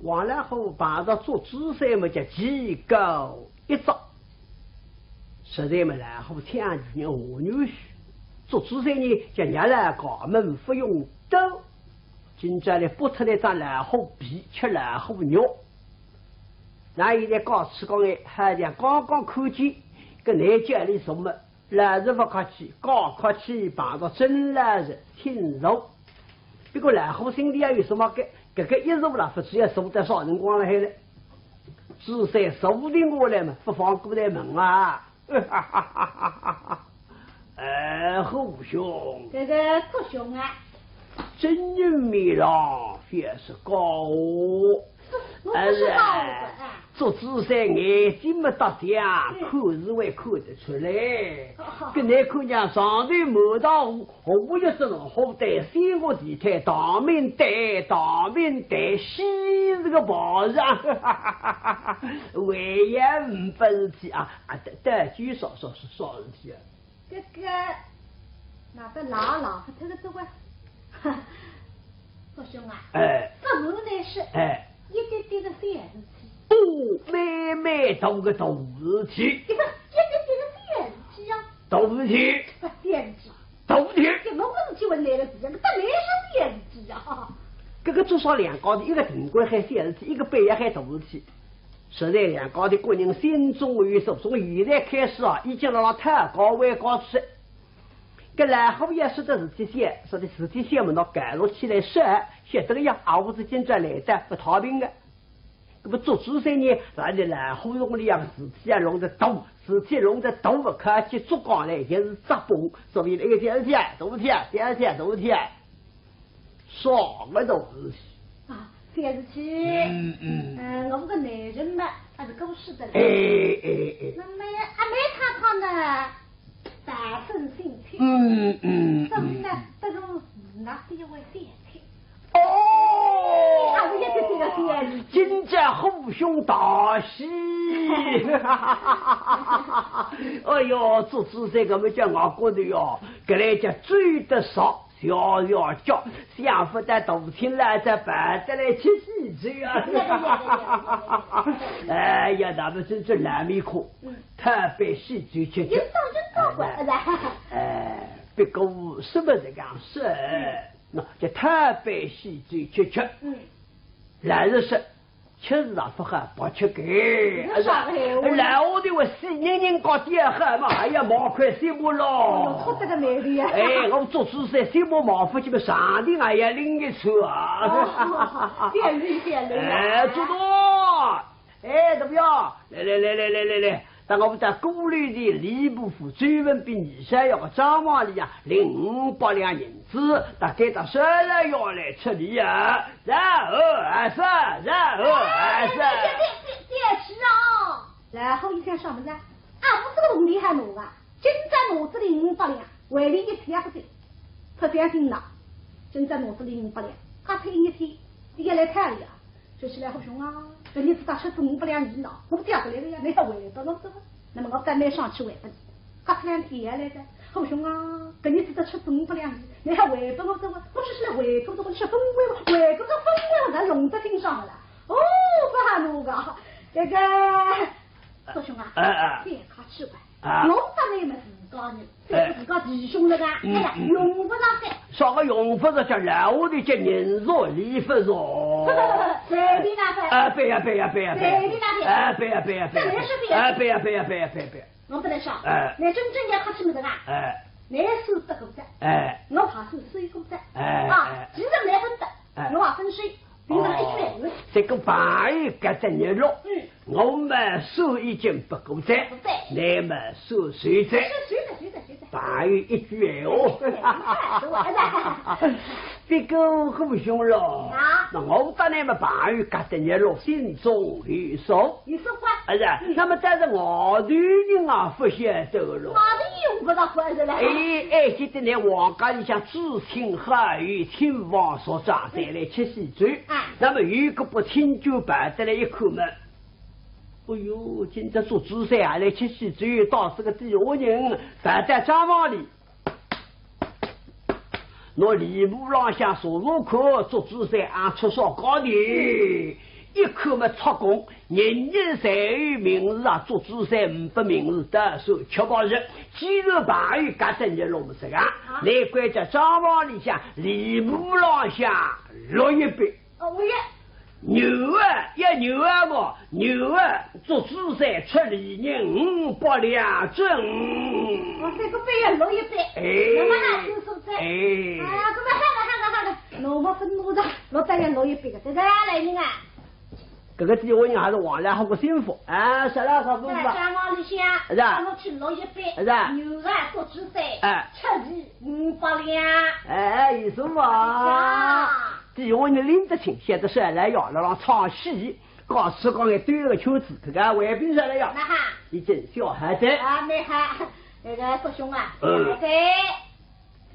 完了后把到做姿势嘛，叫机构一招，实在嘛，然后天地我女婿做姿势呢，叫伢来搞门不用刀，今朝来剥出来张然后皮吃然后肉，那现在告诉讲哎，好像刚刚看见个南家里什么，来日不客气，高客气，碰到真来人挺柔，不过然后心里也有什么个一日了，不只要收得少人光了海了，至少收的我来嘛，不放过来门啊！虎兄，这个虎兄啊，真人面上也是高我不是高的。做姿势眼睛没大点，看是会看得出来。跟你看见上头磨到我也是弄好带三个地台，当面带西这个包上，为也不分体啊！带句少事体啊！这个那个老不这个这个，虎兄啊，这门呢是一点点的小事体。妹都个大事体，这个小事体呀，大事体，小事体，大事体，这我不是去问那个事情，这没是小事体呀。这个至少两高的，一个顶官还小事体，一个北也还大事体。实在两高的国人心中有数，从现在开始啊，已经让太高位高去。这然后也是的事体些，说的事体些么那改落起来说，写这个样，而不是今朝来的不逃兵的。那么做主生呢，咱的然后用的样事体啊，弄得多，事体弄得多不客气，做光来就是扎崩，所以那个第二天，第二天，啥个都是啊，小事体，我们个男人嘛，还是够使的嘞。那么阿妹看呢，大声心情，真的这种事那是一位小事。我也是这个天，今朝虎兄大喜！哎呦，做主这个么叫我觉得哟，这来叫追得少，小叫，想不得冬天来这白的来吃喜剧啊！哎呀，那么真是烂米苦，特别喜剧吃。有早过了。别个什么这样事？那就特别喜剧吃。来日是吃日不喝不吃给，来我的我死人搞点喝嘛，哎呀毛块什么咯？我这个美丽啊！我做主事什么毛夫就么上的哎呀拎一车啊！变绿做多，怎么样？来。但我们在鼓励的礼部府追问比你想要个张王里呀，0500两银子，大概到12月来处理呀，然后别吃啊！然后一天上门呢，我这个农厉害农啊，今在脑子里500两，为了一天不对，他相信了，今在脑子里500两，他配一天，第一来看了呀。说起来好凶啊！这你自家吃500两银了，我不调过来的呀，你还为不我走？那么我赶紧上去为不你，隔2天来的，好凶啊！这你自家吃500两银，你还为不我走？我只是来为不我吃风味，为不这风味我才弄得挺上了。不还弄个这个好凶啊！别卡吃吧。我当然么自家呢，这自家弟兄那个，用不上的。啥个用不着叫来我的叫人肉礼不肉。谁的那份？背呀。谁的那份？背。这人是背。我不能说。那真正要他吃么子啊？那手得狗子。我怕是水狗子。其实来分的，我分水。这个白玉隔着日落，我们手已经不够在，你们手谁在？白玉一句哦，这个虎兄了。那我当然嘛，白玉隔着日落，心中有数。你说话？那么但是我的人啊，不晓得了。我的用不到坏的了。记得你王家里向知青汉语听王所长再来吃喜酒。那么如果不听就办得来一口嘛。哎呦，今朝做主菜还来吃喜酒，到这个地下人站在张房里，我礼部上向说入口做主菜俺吃烧糕的，一口么出工，人人侪有名字啊，做主赛五百名字的手确保是既然朋友搿等日弄这个，来关在账房里向礼部浪向落一笔。我也。牛啊，要牛啊个牛啊，做主赛出礼银500两整。我这个杯要落一杯，那么还有蔬菜。啊，这个好的，侬不分多少，落再要落一杯个，这个来人啊。这个地方人还是往来好过幸福啊！啥啦，啥子在账房里向，让我去落一杯。牛啊，做主赛，出礼500两。哎，有什么？地方人拎得清，写得上来要让唱戏，告诉讲个对个秋子，这个外边上来要。那哈，已经小孩子。啊，没哈，那个叔兄啊，对。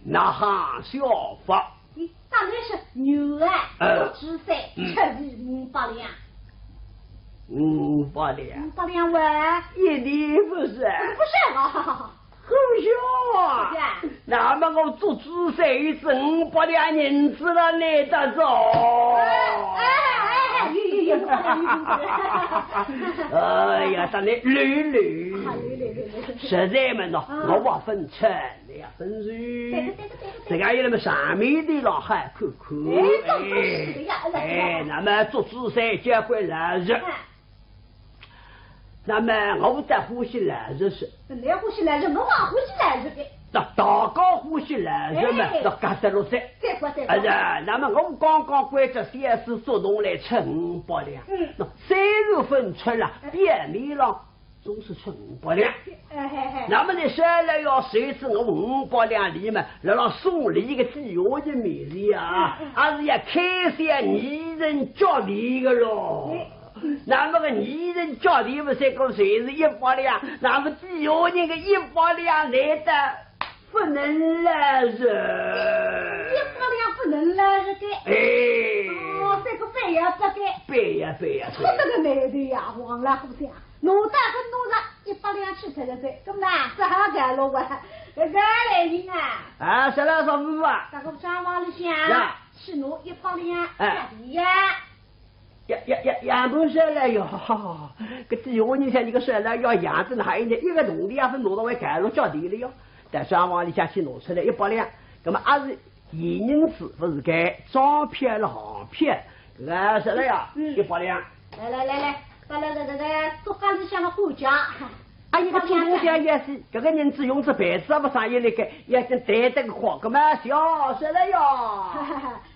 那哈小法。当然是牛啊，做主赛，出礼500两。500两，500两哇，一点不是，不是啊。好笑啊！那么我做主赛一次500两银子了，你得走。哎呀，咱来捋，实在嘛喏，我不分成，你要分水。这个有那么上面的老汉看看，哎，那么做主赛结果来日。那么我在呼吸来日是，你呼吸来日，我往呼吸来日的。那大高呼吸来日嘛，那86岁。哎呀，那么我刚刚关着3次作动来出500两。那3月份出了，便秘了，总是出500两。那么你下来要谁知我500两里面，让送礼一个地下的名字啊，还是要开些女人叫你的咯。那么个女人家里不是个谁是100两，那么地下人个100两来的不能来人，100两不能来人的。哦，这个背呀不该，背呀。出这个男的呀，忘了不行。农大跟农大100两去出的税，咁呐，这还改了我，这个来人啊！啊，啥啦啥子啊？这个账房里向是侬100两下地呀。养不下来哟，个地下人像你个下来要养着呢，还有一个农地也是挪到外改了交地了哟，在账房里向去挪出来100两，那么还是现银子，不是该张片了行片，个啥了呀？100两。来，做缸里向的货架。啊，一个做东西也是，这个人只用这牌子不上一那个，也是带这个货，干嘛笑死了哟？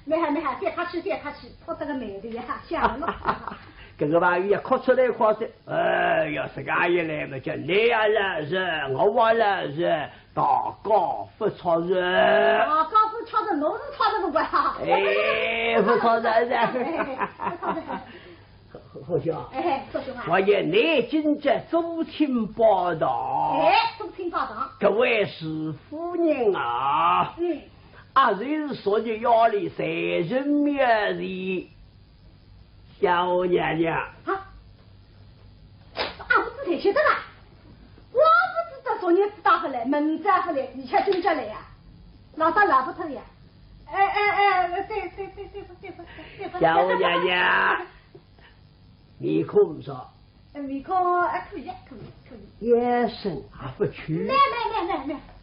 没哈，别客气，我这个美的呀，想了。这个玩意也哭出来哭的，哎呀，这个一来嘛，叫你也来是，我来是，大高不超人。大高不超人，侬是超人不怪哈？哎，不超人噻。好笑。说兄啊。我也南京这周厅报道。周厅报道。各位是夫人啊。就是说的要里3人面的小娘娘。我不知晓得啦，我不知道昨日子打回来，门扎回来，你却真着来呀？老大老不头呀？对。小娘娘。面孔上，面孔还可以，眼神还不屈，来，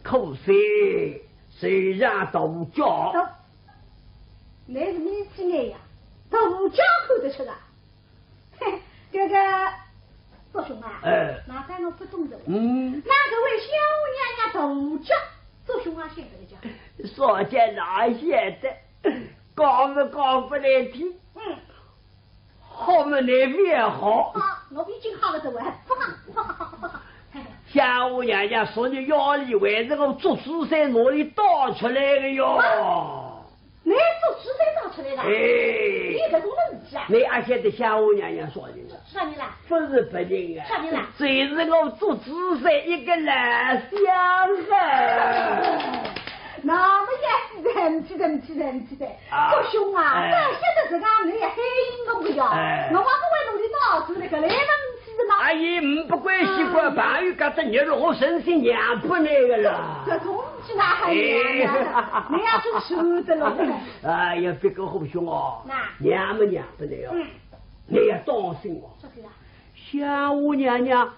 口水虽然都叫，那是你是爱呀，都叫口得出啊，这个做兄啊，哪敢我不懂的，那个为小娘娘都叫，做兄啊，现在讲，说见哪些的，讲不来听，好么那边好，我已经好了这位，不好。下午娘娘说你腰里为这个做主赛哪里倒出来的哟？你做主赛倒出来的？你这种问题啊？你阿现在下午娘娘说的了？啥人啦？不是别人啊？啥人啦？最是我做主赛一个烂香人。那么也是人气的，做兄啊！这现在这个你也黑我不要，我还是为努力到处那个来能气的嘛。阿姨不关习惯，朋友搞得你我身心养不那个了。这东西哪还养啊？你要是熟的了。哎呀，别个好凶哦！娘不那个。你要当心哦。说对了。香雾娘娘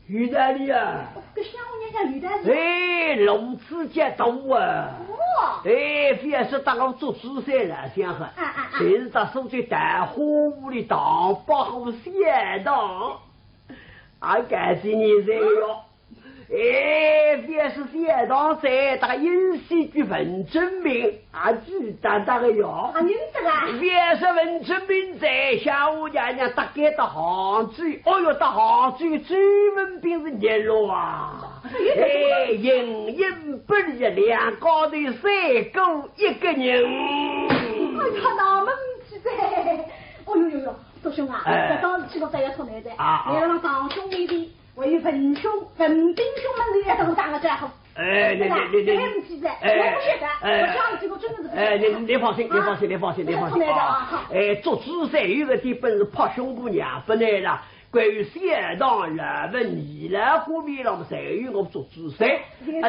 遇到你啊！这香雾娘娘遇到你。哎，龙子节到啊！哦。哎，非要是当我做主赛来想哈，谁是他手在大火屋里当把好先当，俺感谢你这个。哎，便是县长在大饮水局文征明，记得那个哟。认得啦。便是文征明在下午娘娘大概到杭州，哦哟，到杭州专门便是热络啊。哎，营营不离两高头三个一个人。哎呀，那么记得。哦哟哟哟，大兄啊，这当时去过这个村来的，来了长兄妹的。为文兵兄们也都打了战后，你不记得，我不晓得，我讲这个真的是。你放心。做主赛有个地本是拍胸脯娘不来了。关于县长人问你来湖边了，谁与我做主赛？天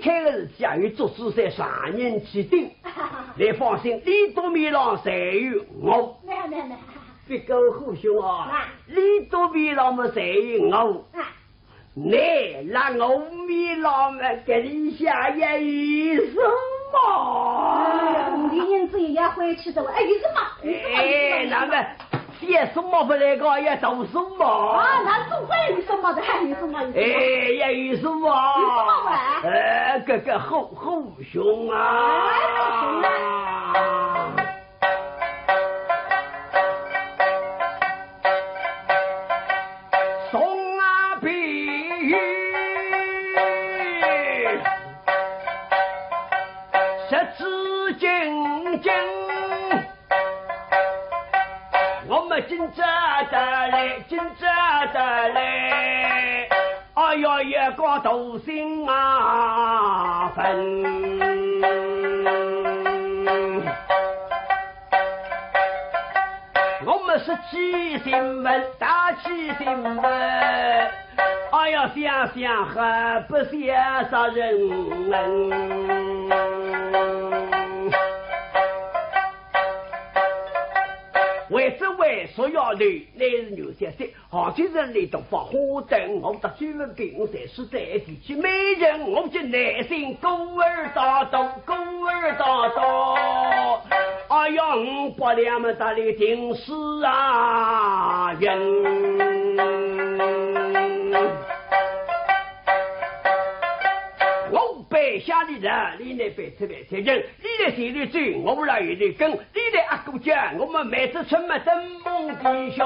天的事体啊，与做主赛3人起定。你放心，李多米郎谁与我？别个虎兄啊，李多米郎们谁与我？你让我米郎们给你下一什么？你人子也回去的，有什么？那么写什么不来个也读什么？那总归有什么的，有什么？也有什么？有什么玩？这个虎兄啊！紧着的来，哎呀，月光都心啊分。我们是起新闻，打起新闻，哎呀，想还不想杀人们。为所要虑，乃是牛先生，杭州人来东方花灯，我的专门兵才是在地区美人，我就内心狗儿大动，哎呀，500两大的定是啊人。下里人，你来背出来才人，你来心里追，我们来有里跟，你来阿哥讲，我们每次出门登梦地下，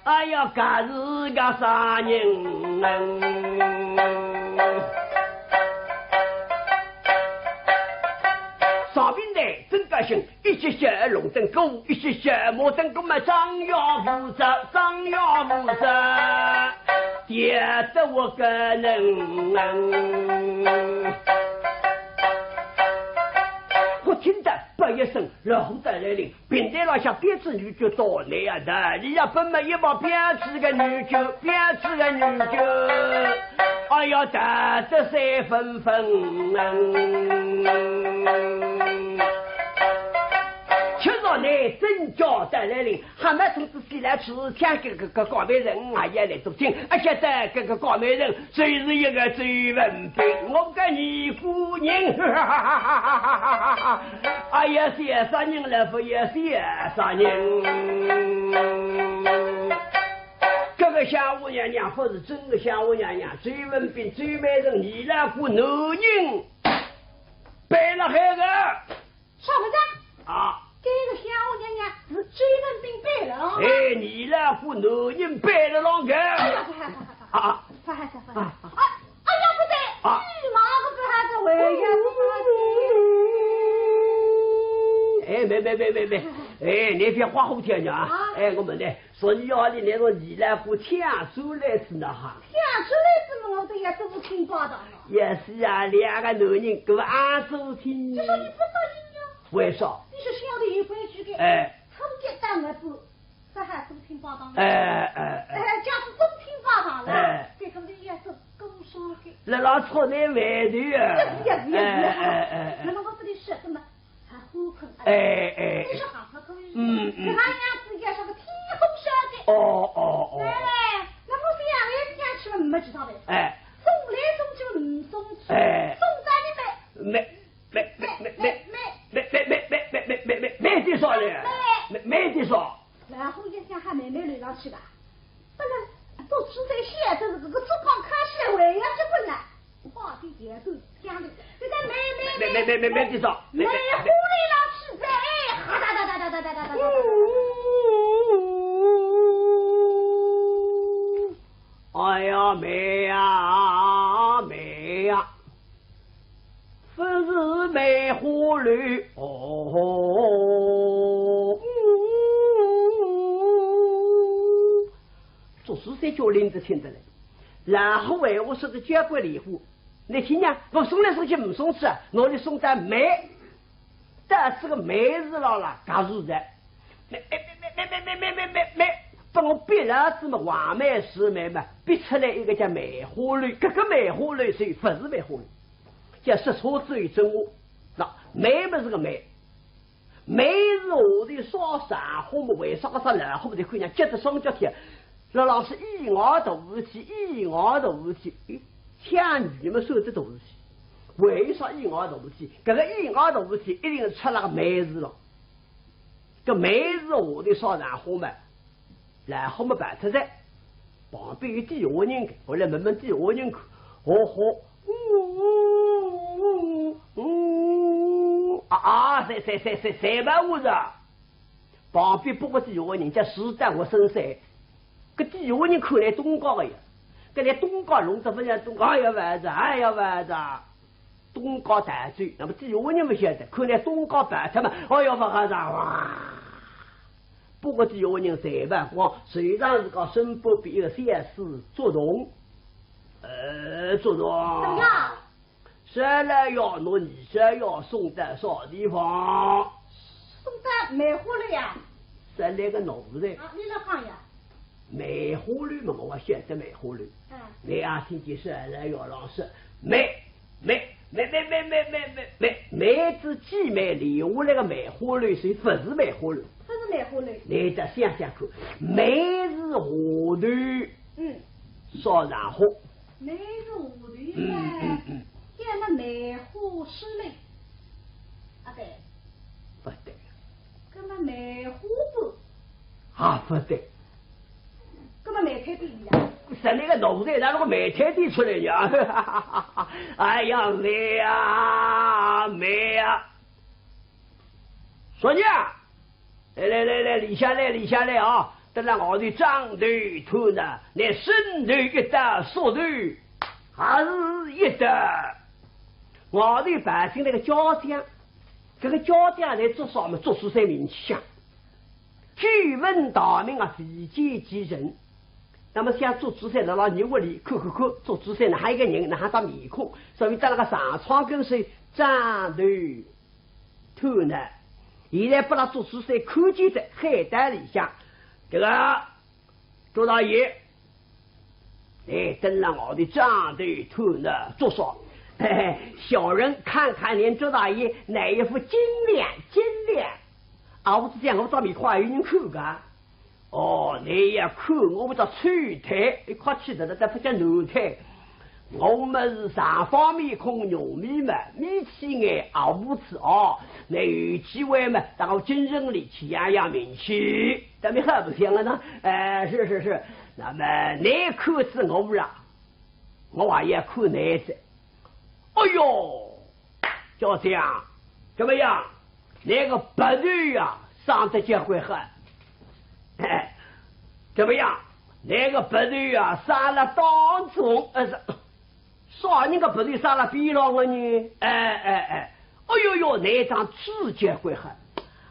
哎呀，这是个啥人？上边呢，真个行，一些些龙灯钩，一些些摩灯钩嘛，张要负责。也得我个人，我听得不一声，然后再来临，并在那下编织女就到来啊的，你要分么一把编织个女就，哎呀，得3分。吃到你真叫带来临，还没从这西来吃，像个高美人也来做听，而且这个高美人最是一个最文兵，我跟你夫人，哎呀，写啥人了不也写啥人？这个下午娘娘不是真的下午娘娘，最文兵最美人，你那股男人背了孩子，什么的啊？这个小娘娘是追文兵背了。你那股男人背了啷个？哎呀，不呀，不对，马个子还是为呀没，你别花后天讲啊！我们呢，说你要的那种你那股抢出来是那哈？抢出来是我的也都不听报道了。也是啊，2个男人给我按手听。就说你不答应呀？为啥？你是晓得有规矩的。从这当儿子，这还都听报道了。假使都听报道了，这个你也是够说的。那错在外头啊！是。那么我这里说什么？还虎口困。哎，你说好好可以。嗯。可他娘自己是个天空小的。哦。来，那不是呀，我天去了没知道的。哎。送来送去唔送去。哎。送在你没得说了，没得说。然后一天还没累上去吧？不是，都出在现这个只光看社会呀，这不来。话题节奏讲的，这个没得说。没狐狸老吃在，哒。哎呀，妹呀，不是梅花绿哦。做事才叫林子听着来，然后我说的交关礼物，你听呀，我送来送去不送去啊，我就送在梅，但是个梅字了，嘎住的，没，把我逼了这么完美是美嘛，逼出来一个叫梅花绿，这个梅花绿是不是梅花绿？叫实错之于真我，那梅不是个梅。梅是我的烧山红木为啥个啥蓝红的姑娘，接着双脚贴，那老是一昂头起，像女们说这东西，为啥一昂头起？这个一昂头起一定是出那个梅字了，这梅是我的烧山红嘛，然后么摆出来，旁边有地下人，我来问问地下人看，谁把我的旁边不过地下人家实在我身上，个地下人看来东高的呀，跟来东高弄这不像东高哎呀丸子，东高大嘴，那么地下人不晓得，看来东高白他们，哎呀不哈子哇！不过地下人谁吧光，实际上是个申报比一个县市做动，做动。怎么样？谁来要弄你谁要送在啥地方？送在梅花绿呀。谁来个脑子的？啊，你来看呀。梅花绿嘛，我选择梅花绿。你啊，听见谁来要老师？梅子既梅里我那个梅花绿是不是梅花绿？不是梅花绿。你再想想看，梅是花绿，烧然后。梅是花绿呢。见那梅花失泪，啊对，不对，那么梅花不，不对，那么梅菜地呀，是那个脑袋让那个梅菜地出来呀，哎呀梅呀，说你啊，来，立下来啊，等让我的长头头呢，来伸头一打缩头，还是一打。我的百姓那个家长，这个家长来做啥么？做出些名气象，举文大名啊，非奸即人。那么像做主山那你屋里看，做主山那还有一个人，那还长面孔，所以在那个上窗跟谁长头呢？现在把他做主山看见在海带里向，这个周大爷，等让我的长头呢做啥？小人看看连周大爷哪一副金脸，我是讲我找米花有人看噶。你也看我们这吹台，一块起的在不叫奴台。我们是上方面孔牛米嘛，米起眼不吃那有机会嘛，然后精神力气养名气，咱们还不行了呢。是。那么你看是我啦，我还要看你子。哎呦，就这样，怎么样？那个白队呀，上得结回狠，怎么样？那个白队呀，上了当中，啥人个白队上了边浪了呢？哎呦，那张字结回狠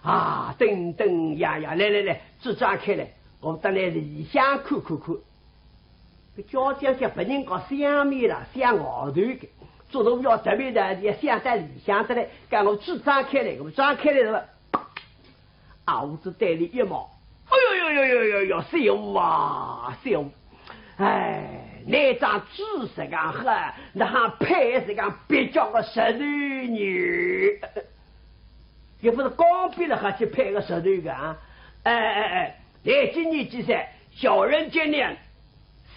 啊！等呀，来，纸张开来，我等来理想看。这家长叫别人搞香米了，香熬头的。做东要特别的，也想在理想的嘞，赶我纸张开来，我张开来了，我只带里一毛，哎呦，小，那张纸是讲狠，那还配是讲别叫个十女女，也不是刚逼了还去配个石头个啊！你今年几岁？小人今年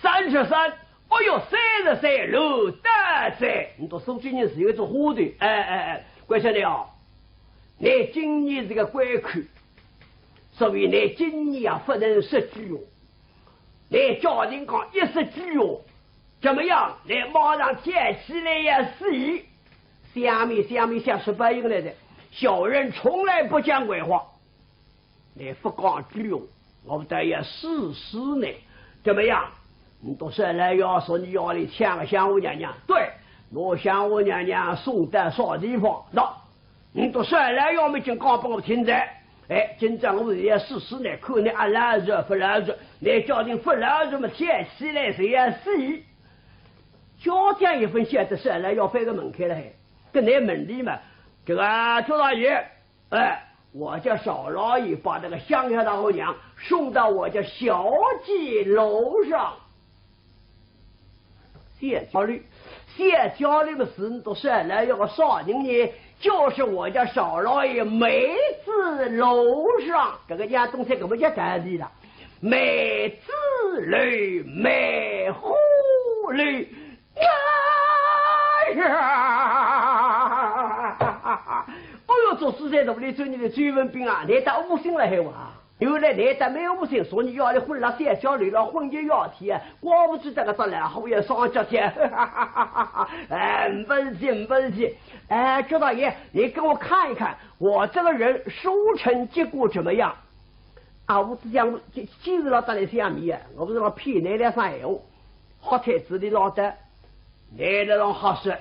33。哦哟，33路大岁，你都说今年是一种花的。关兄弟啊，你今年这个官口，所以你今年不能失句哦。你家庭讲10句哦，怎么样？你马上贴起来也是。下面像18音来的，小人从来不讲鬼话。你不讲句哦，我们得也试试呢。怎么样？你到时来要说你要里抢个香雾娘娘，对，我香雾娘娘送到啥地方？那你到时来要没经讲帮我听着。今朝我们也试试呢，看你拉着不拉着，你家庭不拉着么？天起来谁也是。家庭一份写的是来要翻个门开了，跟你门里嘛，这个周大爷，我叫少老爷把那个乡下大姑娘送到我家小姐楼上。谢家里的事都是来要个少年呢，就是我家少老爷梅子楼上这个家东西怎么叫干的了？梅子楼梅湖里哎呦，做事在努力做你的追问兵啊，你打五星了还哇？原来你打没有五星，说你要的混了三角里了，混就要提，光不知这个咱俩后也上脚天，不是，周大爷，你给我看一看，我这个人收成结果怎么样？我只讲今日老大来下面，我不是老骗你两三闲话，好太子的老的，你那种好事。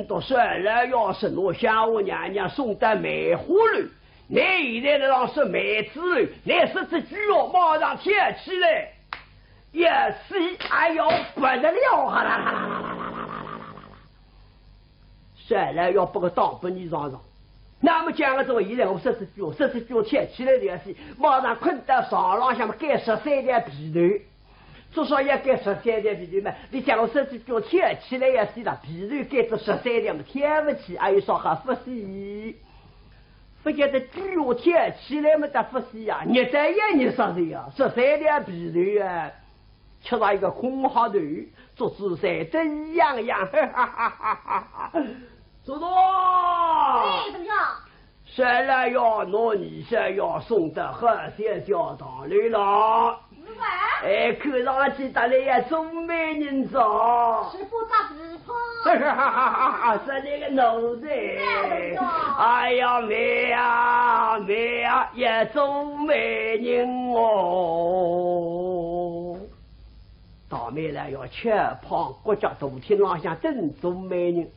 都说了，要是我香雾娘娘送到梅湖里，你现在让是梅子里，你是这句话马上贴起来，也是哎呦不得了，算了，要不个当本你上。那么讲个这个现在我说这句贴起来的也是，马上困到上浪下面盖13点皮头。至少也盖13点皮头嘛，你讲我甚至叫贴起来也是了，皮头盖着13点嘛，贴不起，还有啥还不是？不觉得据我贴起来嘛得不是呀？你在也你说的呀，13点皮头啊，吃到一个空好头，做姿势真样样，走动。怎么样？虽然要拿你先要送到河县教堂里了。看上去大来也中美人造，师傅打地方，是那个脑子，哎呀妹呀，也中美人哦。大妹呢要吃胖国家大厅浪向正中美人，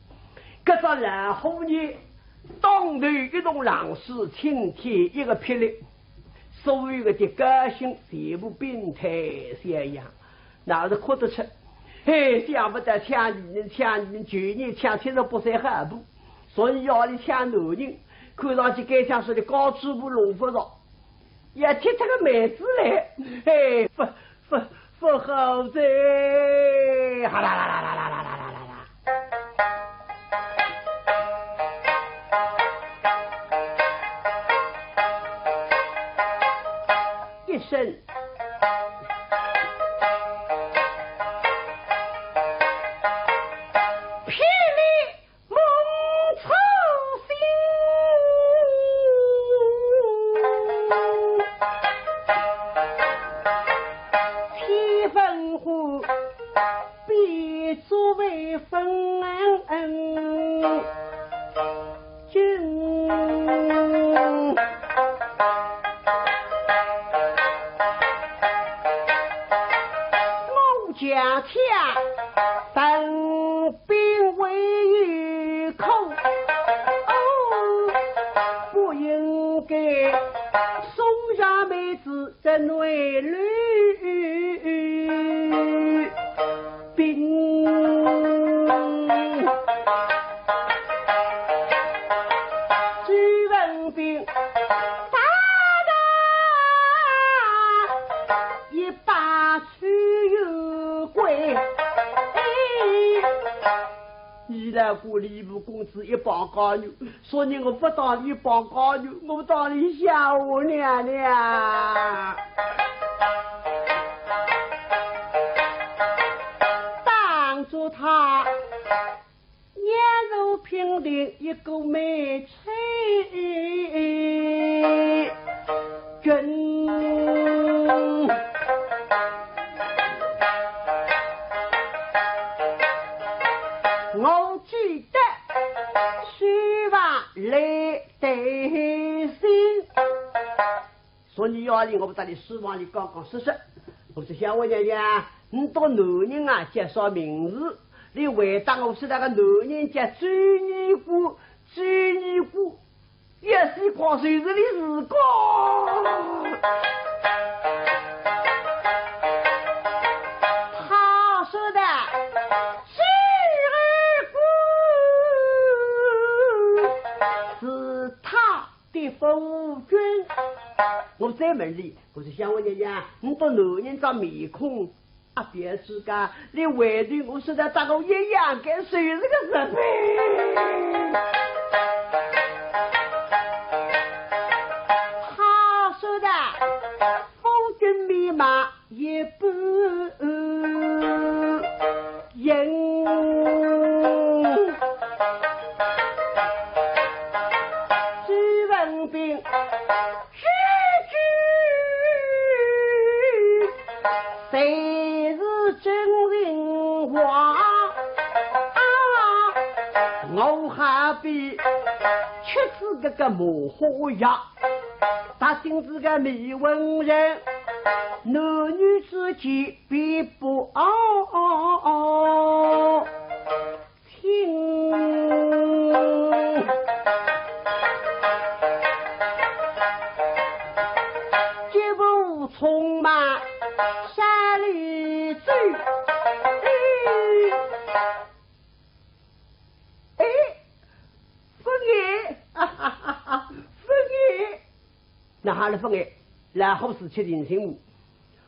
可是然后呢，当头一栋浪士青天一个霹雳。所有的个性全部变态像样，哪是哭得出？想不得抢女人，去年抢78三步，所以要你抢男人，看上去该像是的高支部龙不着，也贴这个妹子来，不好在，哈啦。一声霹雳猛抽心，七分火必作为分家家分兵为御寇，不应该送上妹子在内里兵。朱文兵一把去有归，你来过礼部公子一帮高女，说你我不当你帮高女，我当你下我娘娘。当着他年肉平定一个美翠君，我记得虚话来对心，说你要领我不在你书房里讲讲事实。我是想我娘娘，你到男人啊介绍名字，你回答我是那个男人家追女姑，追女姑也是光随日的时光。他说的是他的夫君，我在门里，我是想我娘娘，你到男人长面孔啊，别自家，你为的我是在打个一样跟谁这个人呗？他说的夫君密码也不应。朱文斌是句谁是真人话我还比吃子这个模糊呀，他心是个迷文人，男女之间并不亲，绝不匆忙山里走。那哈了分哎，然后是吃人心物。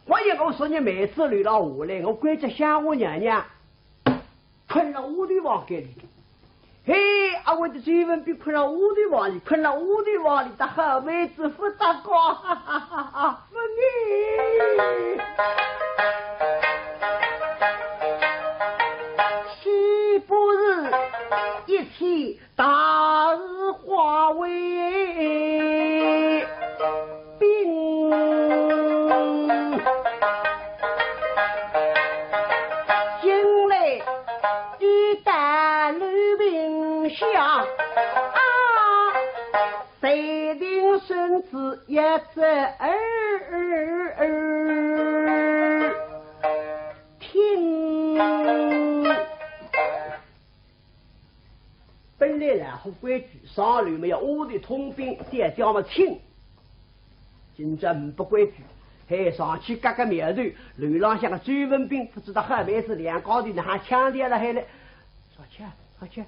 我也告诉你，每次流到下来，我关着想我娘娘，困了屋里往给你。嘿，啊，我的追问比困了屋里往里，困了屋里往里，的好妹子不打光，哈哈哈哈！分岂不是一起大日化为冰？进来一旦绿冰下啊，谁定身子也在听。本来然后规矩，上流没有屋里通兵，再叫么亲。今朝不规矩，还上去割个苗头，流浪像个追文兵，不知道后面是两高的，那还强调了还来，上去上去，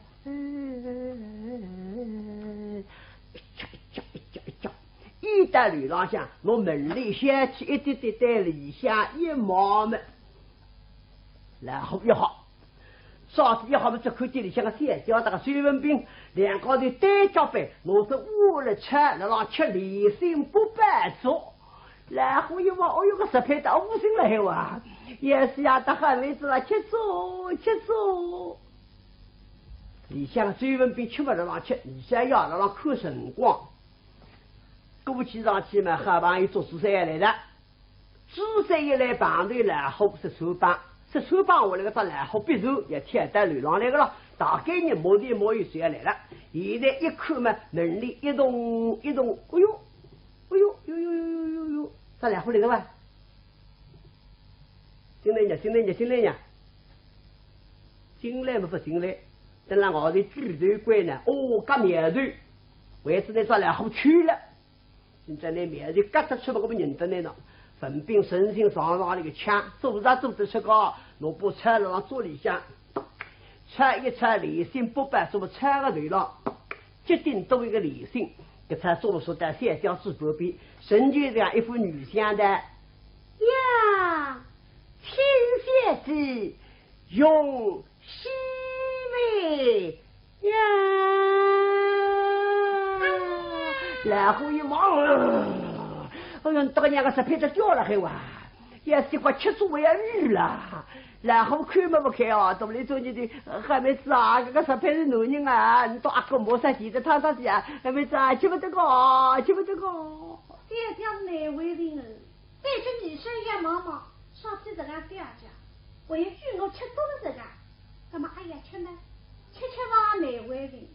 一叫，一到流浪像，我门里掀起一点点在里下一毛么，然后一好。上次一好么，这口店里像个三角大个水文兵，两高头单脚背，我是窝了吃，那让吃离心不半做，然后一望，哦哟个十配到五星了还哇，也是呀，大汉妹子了，吃粥。里向水文兵吃不了让吃，里向要让看辰光，过去上去嘛，好朋友做主赛来了，主赛一来旁队然后是手帮。这手帮我那个到然后必手也天带流浪来个了，大概你摸地摸一水来了。现在一看嘛，门里一动，哎呦，咱然后来个吧？进来嘛不进来，等让我的举头关呢，哦，割苗头，为此呢咱然后去了。现在那苗头割得出不我们认得来了。分兵身心上那个枪，做得出个，我不拆了往桌里向，拆一拆理性不办，什么拆个对了，决定都一个理性，给他做出的三角之隔壁，神就这样一副女相的呀，亲些子用西味。然后一望，哎呦，这个两个石片子掉了还哇，也是快吃出我要鱼了。然后看么不看啊？肚里做你的海妹子啊，这个石片是男人啊，你到阿哥磨砂地的汤上去啊，海妹子啊，吃不得个，吃不得个。这条是哪位人哦？再去女生也忙忙，上天这个掉家，为许我吃多了这个，那么哎呀吃呢？吃吧哪位人？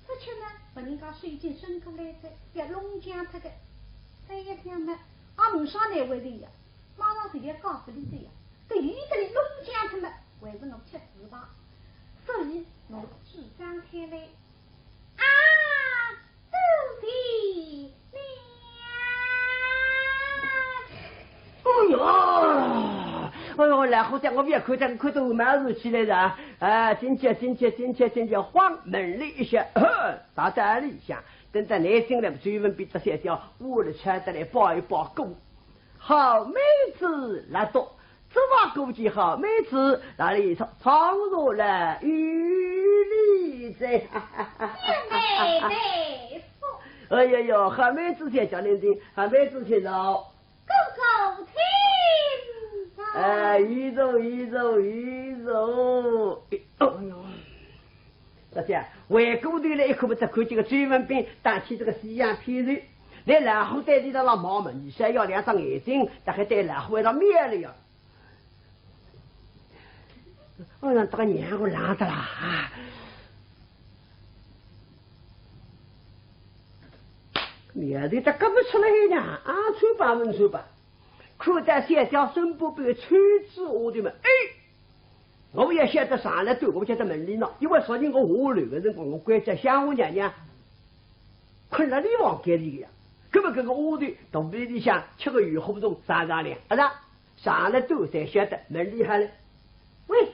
不吃呢？把人家水晶伸过来的，要龙江他个，再一天呢，俺们上哪位人呀？马上就要告诉你的呀。这一个里龙江他们，为什么吃死吧？所以我主张开来啊，都的哎呦，然后在我别看到满日起来的啊，进去，晃门里一下，到家里想，等到内心来追问比这些条，我的穿得来抱一抱够，好妹子来多。这把估计好妹子那里闯入了雨里在，哎呀哟，好妹子先叫你听，好妹子先绕，狗听，哎，一走，哎呦，这些外国队来一口不只看这个追文兵打起这个西洋片子，来然后带你到了毛门，你先要两张眼睛，大概带然后到面了呀。我让这个年我懒得啦，面对这干不出来呢，啊，穿吧，看在线条身不被吹子我的们，哎，我也晓得上来对我家的门里呢，因为说你我下流的人，我管着香我娘娘，困了地方给你呀，根本跟个屋里肚皮里想吃个鱼糊中上的，啊啦，上来都才晓得门里还了，喂。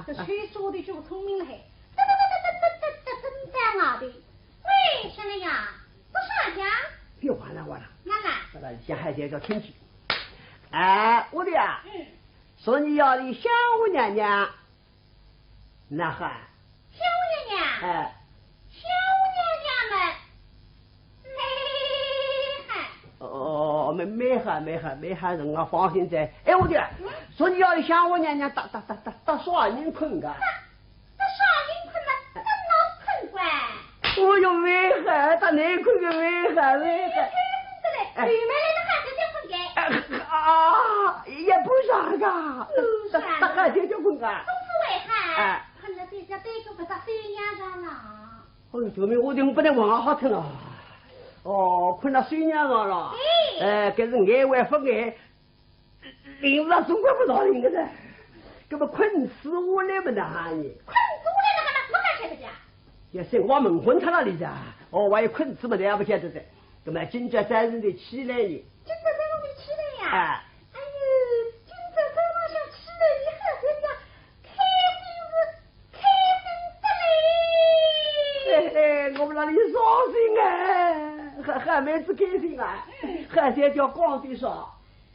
这吹说的就聪明了，真在哪里？喂，什么呀？不上家？别完了，哪个？这个先还得叫亲戚。哎，我的呀，说你要的香姑娘娘，那还？香姑娘娘？哎，香姑娘娘们没喊。哦，没喊人啊，放心在。哎，我的，说你要的香姑娘娘打耍人困个。打耍人困嘛？打哪困怪？我有危害，打哪困个危害？对面来的孩子就困个。啊，也不啥个，大孩子就困个。都是危害。哎，困了这个不到水娘上了。哎呦，救命！我不能往好听了。哦，困到水娘上了。哎，这是爱外不爱，领不上中国不到领个噻。这么困死我来不得哈你。困死我来了干嘛？我还晓得的。也是我蒙混他那里噻。哦，我也困死么的也不晓得的。那么今朝3日的起来呢？今朝3日的起来呀？哎。哎呦，今朝3日想起来，你还在讲开心得嘞。我们那里伤心哎，还没子开心啊，还在叫光的少。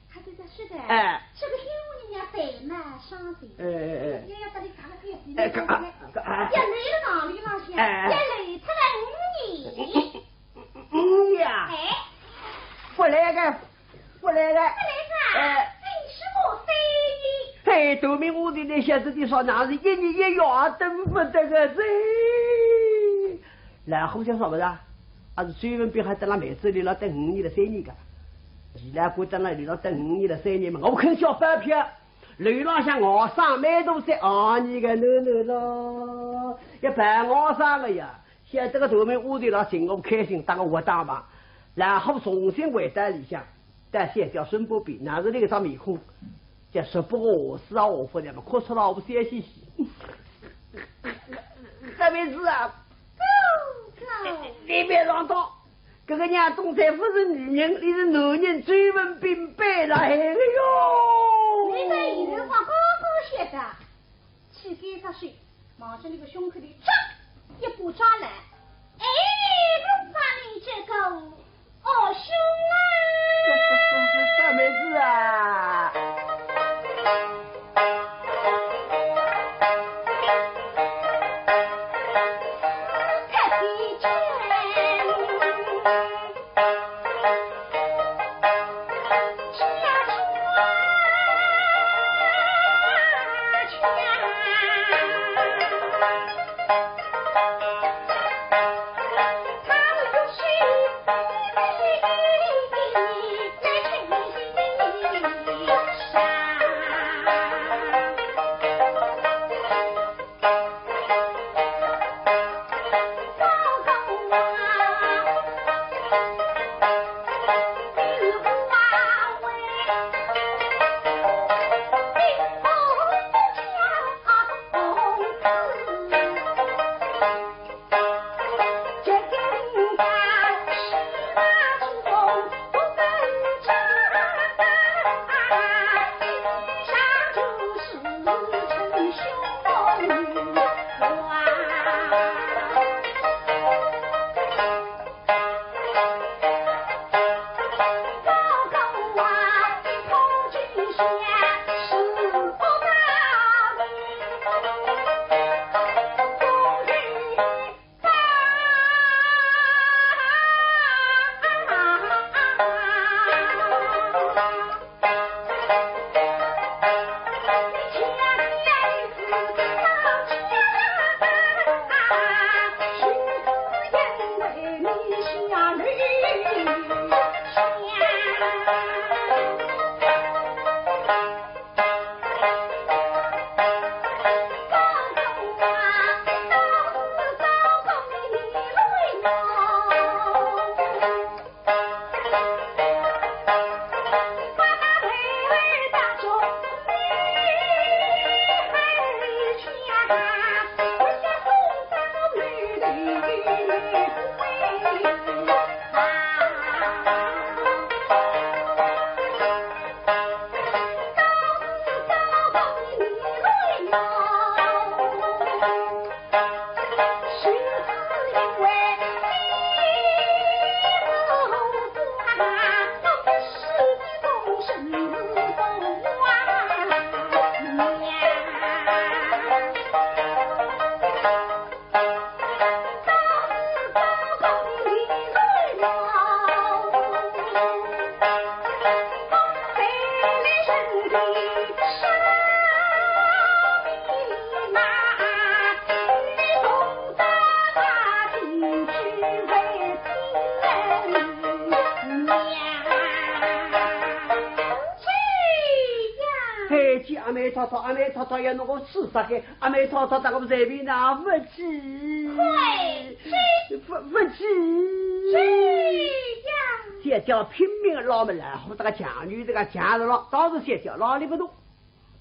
还在是的。哎。这个香姑娘白嘛伤心。也要把你搞得开心。要累了哪里了先？要累出来5年。5年。哎。不来个。哎，是我非。哎，都明我的那些子的说，那是1年1月等不得个噻。然后想说不是？还是水文兵还在那妹子里了等5年了3年个。伊拉过在那里了等5年了3年嘛，我肯小半票。流浪向我上蛮多在你个囡咯，一办我上个呀，现在个头面屋里了，寻我开心，打个活当吧，然后重新回到里向，但现在孙不比，那是那个张面孔，这说不过我是啊，我夫的嘛，哭出了我先嘻嘻，这辈子啊，你别上当。这个娘东才不是女人，你是男人，追问兵败了，哎呦！你在椅子上高高写的，去给他睡，往着那个胸口里唰一股抓来，哎，不把你这个哦兄啊！大妹子啊！起阿妹太太，阿妹太太要弄我刺杀开，阿妹太太在我们这边呢，不起，不起，谢家拼命的捞门来，和这个强女这个强人了，当时谢家哪里不动，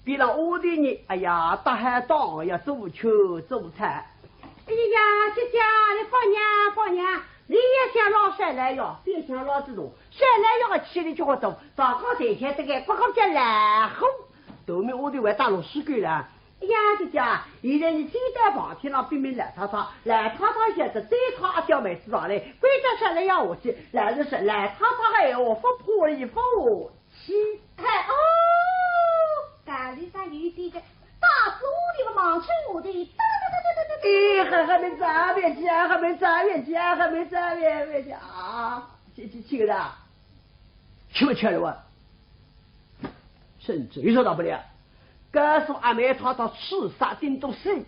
比了我的人，哎呀，大海荡呀，走秋走菜，哎呀，姐姐，你放娘，你也想捞山来哟，别想捞这种，山来要个气力就好走，早高这天这个不搞这然后。后面我的外大陆死鬼了。哎呀，姐姐，现在你现在旁天上拼命来他现在再他阿刁妹子上来，归家下来要我去，来的是来他还有我不破一副气。哦，干里山有点的，大子我的忙成我的，还没站别去，还没站别去啊！去个的，去不去了我？甚至于说到不了，告诉阿妹她刺杀顶都死。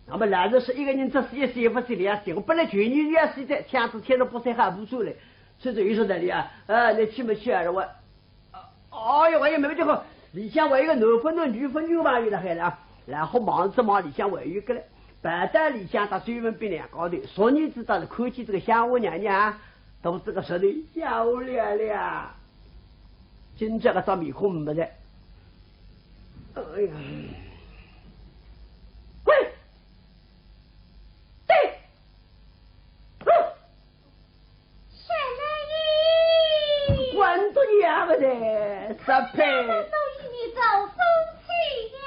那么男人是一个人这事也不是两事，我本来就你也是在天子天都不是还不出来，甚至于说那里啊，你去不去啊？我，哎呀，我也没这个，李想我一个男分的女分女嘛，有的还了，然后忙着忙李想我一个了，白带李想他追问比两高的，说你知道的，看起这个香我娘娘都这个实力漂亮了。今这个张面孔没得，哎呀，喂，对，山来一，关住你啊！不得，十倍。都以你走风气呀！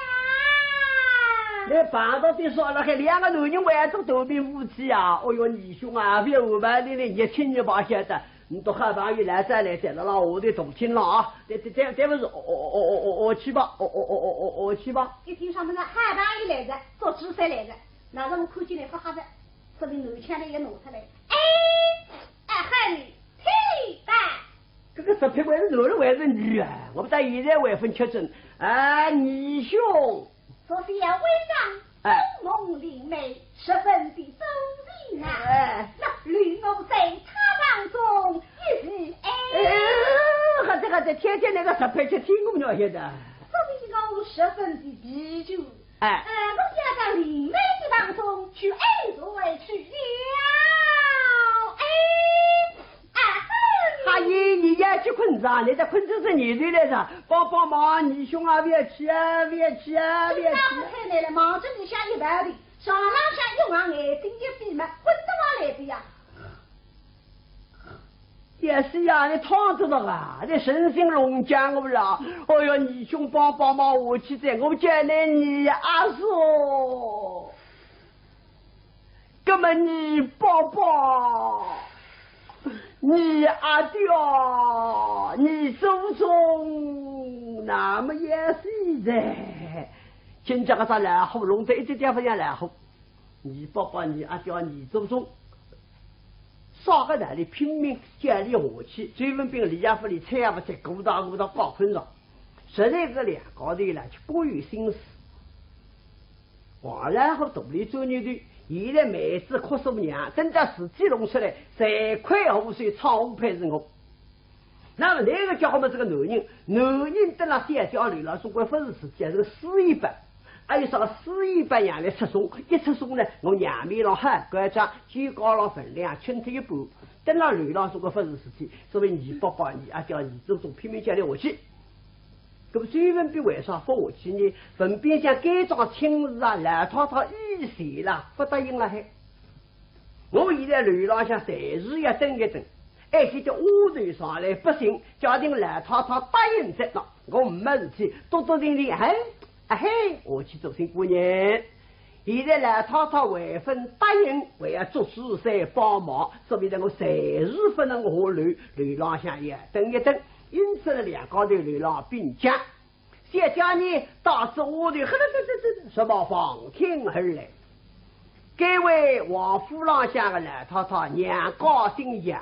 你帮到的说了，还两个男人玩着斗兵武器啊！哦哟，你兄啊，别误办的了，你亲你把晓得。你都害怕一来再来，在那我的动听了啊！这不是我去吧，我去吧。一听上面的害怕一来的，做主赛来的，那让我看见来不好的，说明南腔的也拿出来。害你听吧。这个10片为是男人还是女啊？我不但现在为分确诊啊，你兄。索菲亚微长，聪明灵美，十分的周人啊！那吕某在他当中一日还在天天那个10片去听我们了现在。所以我十分的祈求，我想在灵美的当中去恩作去了，你也去困着，你在困着是你对来着，帮忙，你兄啊，别去啊！我看来了，忙着你下一百里，上浪下用上眼睛一闭嘛，混着我来的呀。也是呀，你躺着了啊，你身心龙江我不了。哎呦，你兄帮忙，我去在我家来你阿叔，哥们你帮。你阿刁，你祖宗那么也是的，今朝个啥来后弄得一点点不像来后，你爸爸你阿刁你祖宗，上个那里拼命建立火器，追问兵李家府里蔡也不在鼓捣高坤上，实在是两高的了，就过于心思。王然后独立做女的。现在妹子哭诉娘，真的自己弄出来，3块湖水唱配是我。那么那个叫我们这个男人在那三条流了，中国不是自己，是个4一班，还有啥4一班养来吃送，一吃送呢，我娘面上喊，官长举高了分量，轻出一半，等那流浪中国不是自己，所以你爸爸你阿叫你这种拼命叫来我去。那么追问比为啥不我去呢？分别想改装亲事啊，来套意思啦，不答应了还。我现在流浪想随时要等一等，而且叫屋头上来不行，家庭来套答应着了，我没事体，多听，我去做成姑娘。现在来套为分答应，为要做事在帮忙，所以呢我随时不能下流浪想也等一等。因此呢，两高头流浪并驾，谢家呢导致我的什么放天而来。该位王府郎下个来他娘高姓杨，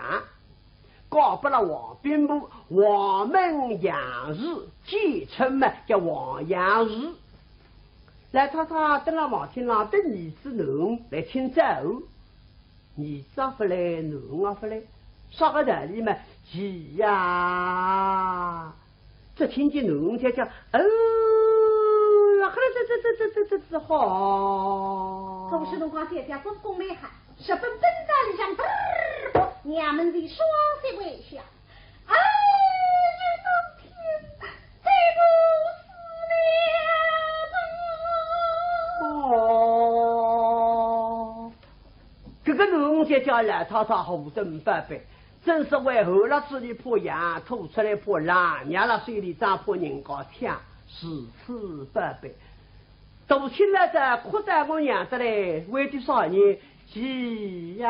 告不了王兵部王门杨氏，简称嘛叫王杨氏。来他等了王天郎等儿子侬来请走，儿子不来，侬不来。啥个道理嘛？急呀！这听见农家讲，是好。可是侬讲姐姐分工厉害，日本真战里向娘们的双膝微笑。哎呀，当天这个死哦，这个农家叫来他后生八百，真是为后了子里破羊，吐出来破狼，伢了水里长破人高听，是此八百。读起来的哭在我娘子嘞，为的少年急呀！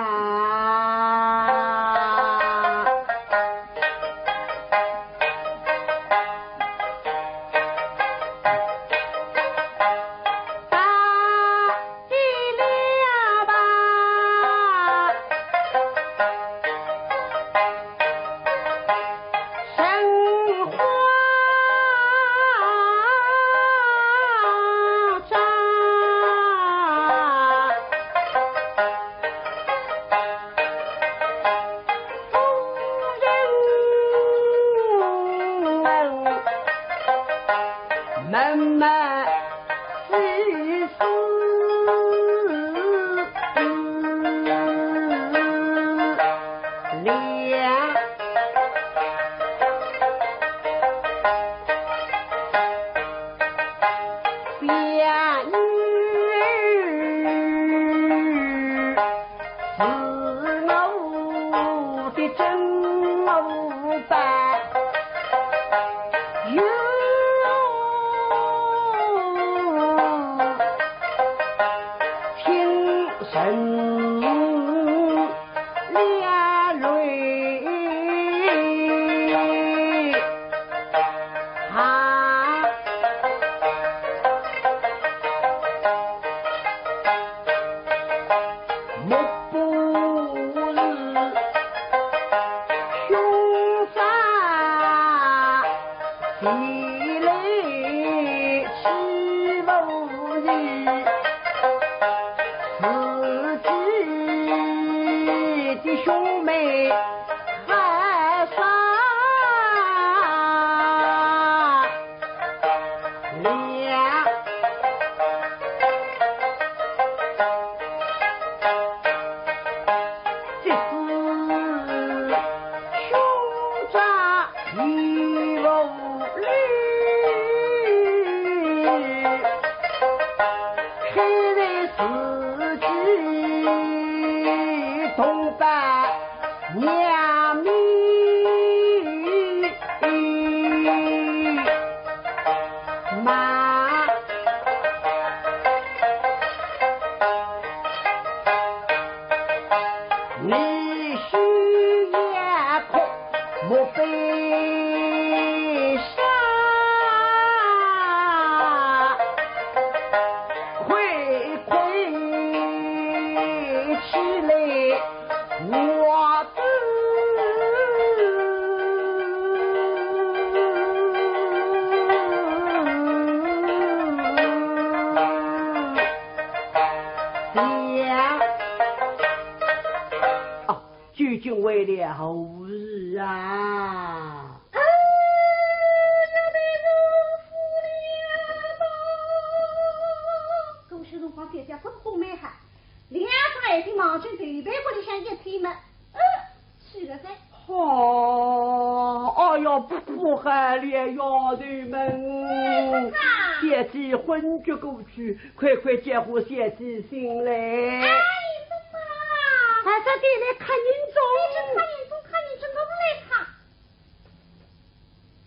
为了后日啊！狗血龙皇姐姐分红美海，两个爱情忙进对白过里向一天嘛，是了噻。哎呀，不害了丫头们，姐姐昏厥过去，快接乎姐姐醒来。哎，还是得来看人中，看人中，我不来看。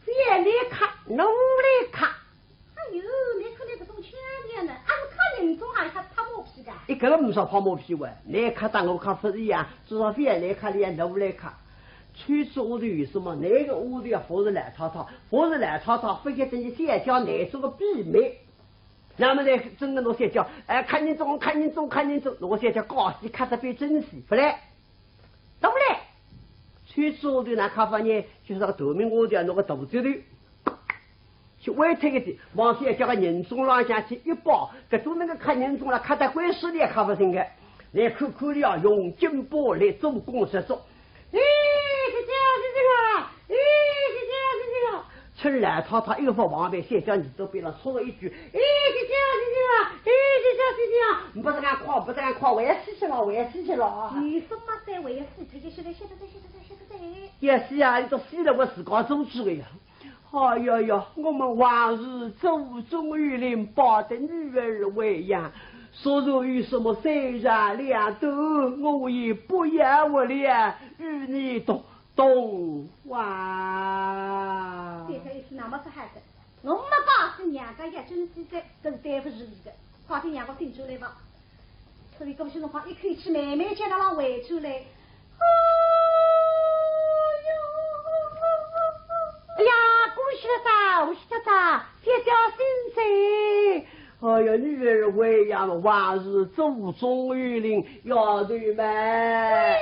别来看，侬来看。哎呦，来看那个种强烈呢，俺看人中还他泡毛皮的。一个不少泡毛皮喂，来看当我看不是一样，至少别来看连侬来看。吹子屋头有什么？哪个屋头要佛是来草草，佛是来草草，非得等你先叫哪做个避美。那么呢，真的我先叫，看人中，我先叫高兴，看得比真细，不来，都不来。吹子屋头那看法呢，就是那个头名屋头那个肚子头，就外头一点，往先叫个人中浪下去一包，这种那个看人中了，看得鬼死的看不成的，来看看了用金箔来做工实做。趁来他一副王牌，先将你这边了说了一句：“哎，姐，不是俺夸，我也死去了。你什么在为死去？现在。也是啊，你都死了，我自个走去了呀。哎呀，我们往日祖宗于林，抱得女儿为养。所若有什么虽然两度，我也不要我俩与你懂哇。这个意思那么是好的，我们告诉娘家也真是的，这是对不住的。快点娘家醒出来吧。所以这么些话一口气慢慢接到了围出来。哎呀，恭喜了啥？先叫新岁。哎呀，女儿为养，往日祖宗于林，要对们。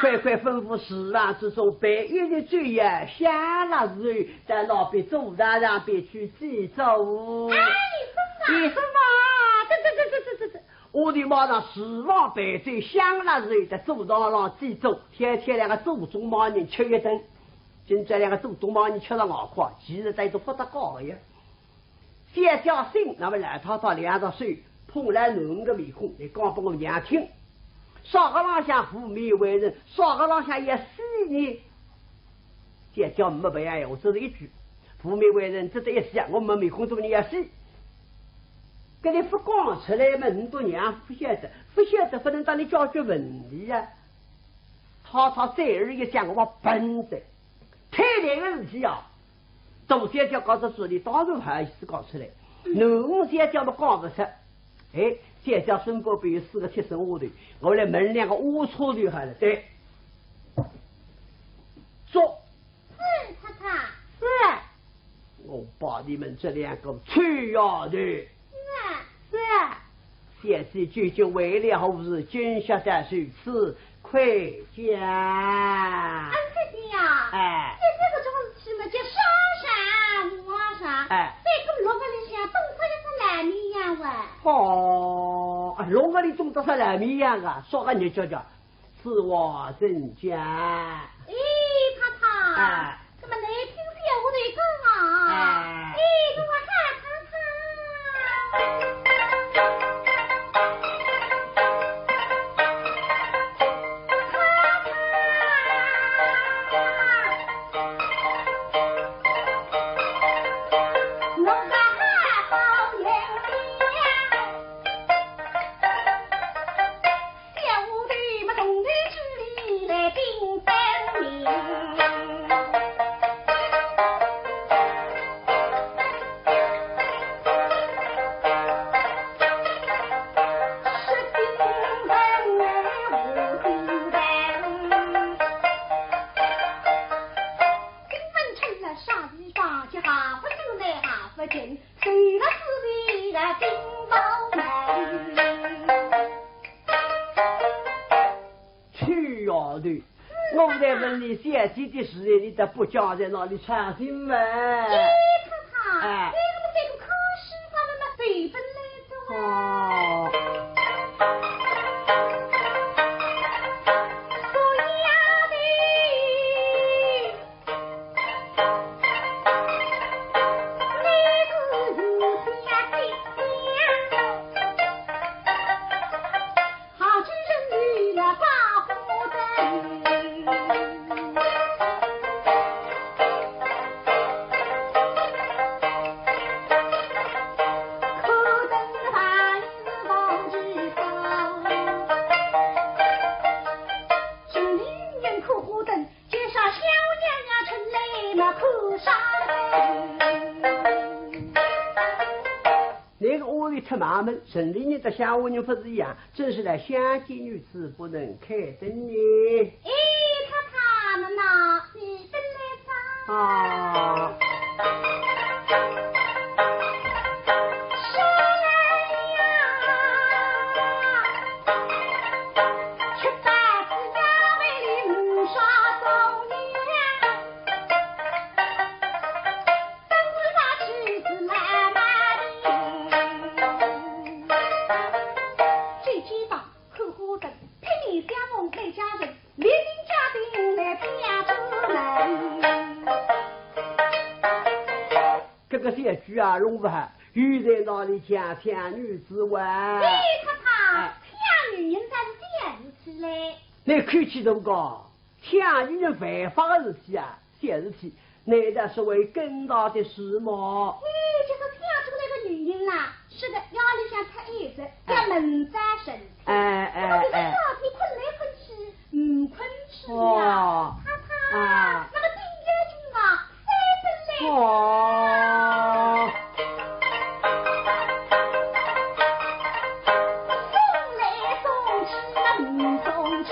快吩咐十万之中，白玉的罪业下了日，在老边祖大上边去祭祖。哎，你说嘛？对。我的马上10万白罪香了日，在祖堂上祭祖，天天两个祖宗骂人吃一顿，今这两个祖宗骂人吃了咬垮，其实在都不得高的呀。先叫醒，那么来他两着手碰来浓个面孔，你讲给我娘听。少个郎下父母为人，少个郎下也死你。先叫没白呀，我只是一句，父母为人只得一死，我们面孔中你也死。跟你不讲出来嘛，你都娘不晓得，不能让你解决问题呀。他再而一想，我笨的，太难的事情啊！大先叫搞到这里，当然还是搞出来。农先叫么搞不出，哎，先叫孙伯伯有4个贴身屋头，我来门2个屋车就好了，对。坐。是太太。是。我把你们这2个去呀的。是。现在究竟为了何事？今下在如此，快讲。安太弟呀，哎，这个就是去嘛，叫烧山挖山，哎，这个落个里向东出一个烂米样哇。哦，落个里种得上烂米样啊，说个你叫是我真讲。哎，太太，哎，怎么来听小我的讲啊？哎，给我看看。我在问你现在的事，你都不讲在哪里传新闻？太太，哎，这个可是咱们那随本来走哦。出马门，城里人的下午人不是一样，真是来相见女子不能开灯呢。哎，太太呢？你本来早啊。个小句啊，弄不好，又在那里讲天女之外。哎，他天女人才是这样子嘞。你口气这么高，天女人违法的事体啊，小事体，难道是为更大的事吗？就是天出来个女人呐，是的，腰里向太矮着，叫门扎身体。那么这个身体困来困去，困吃呀。他那么第一句嘛，三分来。送来送去那送去，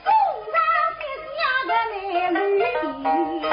送上些家的男女的。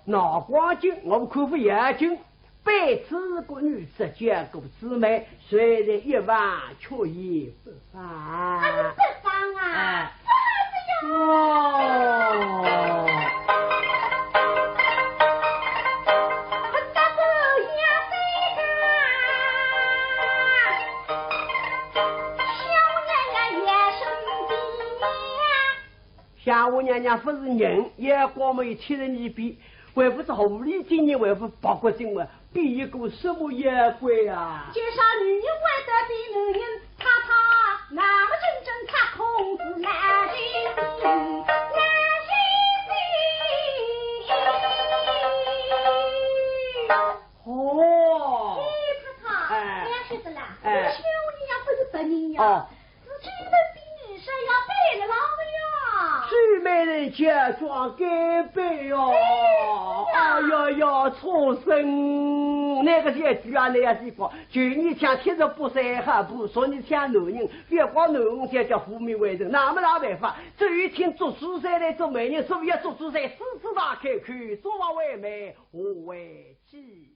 那光景我们看不眼睛，被此个女子见过姊妹，虽然一万却也不凡。他是不凡啊！夏我娘娘不是人，也光没有亲人一比，为不是狐狸精人，为不包括新闻，比一个什么也贵啊！介绍女人为得比男人，他那么真正他控制男人心，哦，他晓得啦，夏我娘娘不是白人呀，是专门比女生要白了老的呀。最美人家装干杯哦！哎呀呀，畜生！那个小句啊，那样地方，就你想贴着不三哈不说你像男人，别光男人才叫虎命为人，那么哪办法？只有听做主赛来做美人，所以要做主赛，狮子大开口，做王为美，我为妻。